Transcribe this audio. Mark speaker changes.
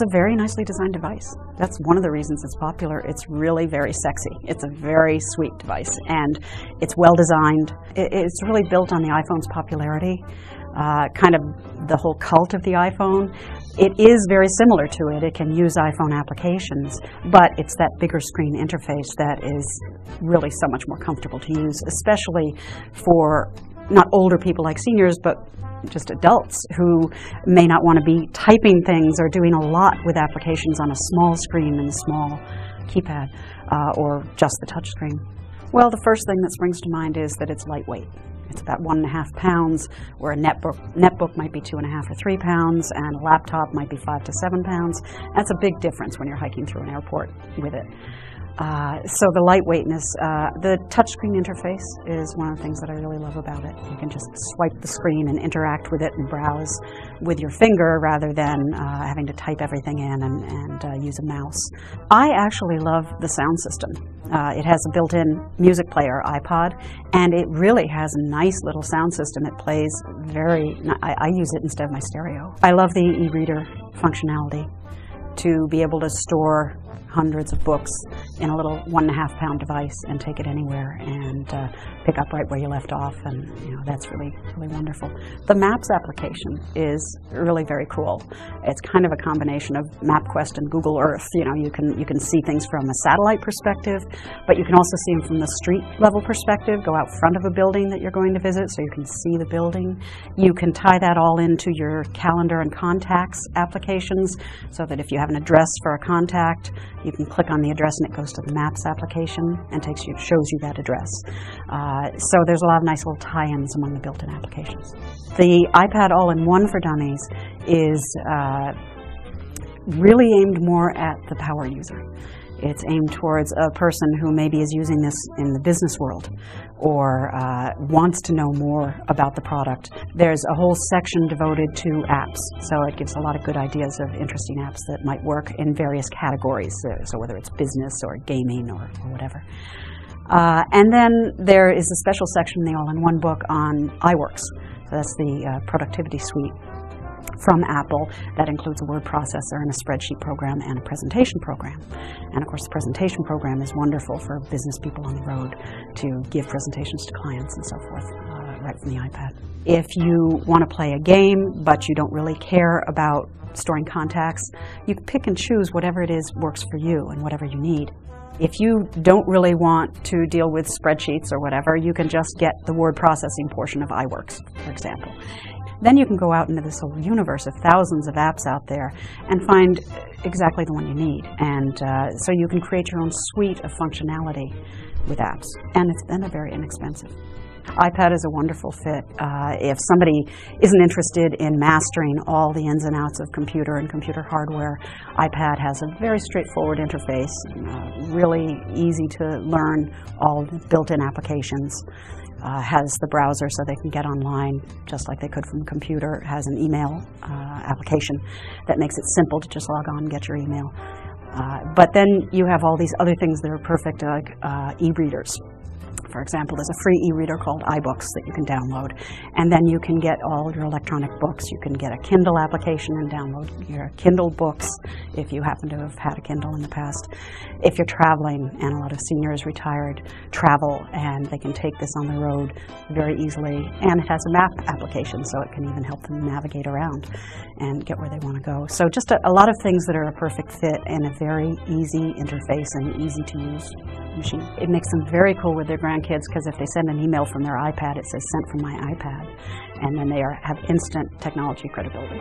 Speaker 1: a very nicely designed device. That's one of the reasons it's popular. It's really very sexy. It's a very sweet device, and it's well designed. It's really built on the iPhone's popularity, kind of the whole cult of the iPhone. It is very similar to it. It can use iPhone applications, but it's that bigger screen interface that is really so much more comfortable to use, especially for not older people like seniors, but just adults who may not want to be typing things or doing a lot with applications on a small screen and a small keypad, or just the touch screen. Well, the first thing that springs to mind is that it's lightweight. It's about 1.5 pounds, where a netbook might be 2.5 or 3 pounds, and a laptop might be 5 to 7 pounds. That's a big difference when you're hiking through an airport with it. So the lightweightness, the touchscreen interface is one of the things that I really love about it. You can just swipe the screen and interact with it and browse with your finger rather than having to type everything in and use a mouse. I actually love the sound system. It has a built-in music player, iPod, and it really has a nice little sound system. It plays I use it instead of my stereo. I love the e-reader functionality, to be able to store hundreds of books in a little 1.5 pound device and take it anywhere and pick up right where you left off, and that's really wonderful. The Maps application is really very cool. It's kind of a combination of MapQuest and Google Earth. You can see things from a satellite perspective, but you can also see them from the street level perspective. Go out front of a building that you're going to visit so you can see the building. You can tie that all into your calendar and contacts applications, so that if you have an address for a contact, you can click on the address and it goes to the Maps application and shows you that address. So there's a lot of nice little tie-ins among the built-in applications. The iPad All-in-One for Dummies is really aimed more at the power user. It's aimed towards a person who maybe is using this in the business world or wants to know more about the product. There's a whole section devoted to apps, so it gives a lot of good ideas of interesting apps that might work in various categories, so whether it's business or gaming or whatever. And then there is a special section in the All-in-One book on iWorks. So that's the productivity suite from Apple that includes a word processor and a spreadsheet program and a presentation program. And of course the presentation program is wonderful for business people on the road to give presentations to clients and so forth right from the iPad. If you want to play a game but you don't really care about storing contacts, you can pick and choose whatever it is works for you and whatever you need. If you don't really want to deal with spreadsheets or whatever, you can just get the word processing portion of iWorks, for example. Then you can go out into this whole universe of thousands of apps out there and find exactly the one you need. And so you can create your own suite of functionality with apps. And they're very inexpensive. iPad is a wonderful fit. If somebody isn't interested in mastering all the ins and outs of computer and computer hardware, iPad has a very straightforward interface, really easy to learn, all built-in applications. Has the browser so they can get online just like they could from a computer. It has an email application that makes it simple to just log on and get your email. But then you have all these other things that are perfect, like e-readers. For example, there's a free e-reader called iBooks that you can download, and then you can get all your electronic books. You can get a Kindle application and download your Kindle books if you happen to have had a Kindle in the past. If you're traveling, and a lot of seniors retired travel, and they can take this on the road very easily, and it has a map application, so it can even help them navigate around and get where they want to go. So just a lot of things that are a perfect fit in a very easy interface and easy to use machine. It makes them very cool with their grandkids, because if they send an email from their iPad, it says sent from my iPad, and then they have instant technology credibility.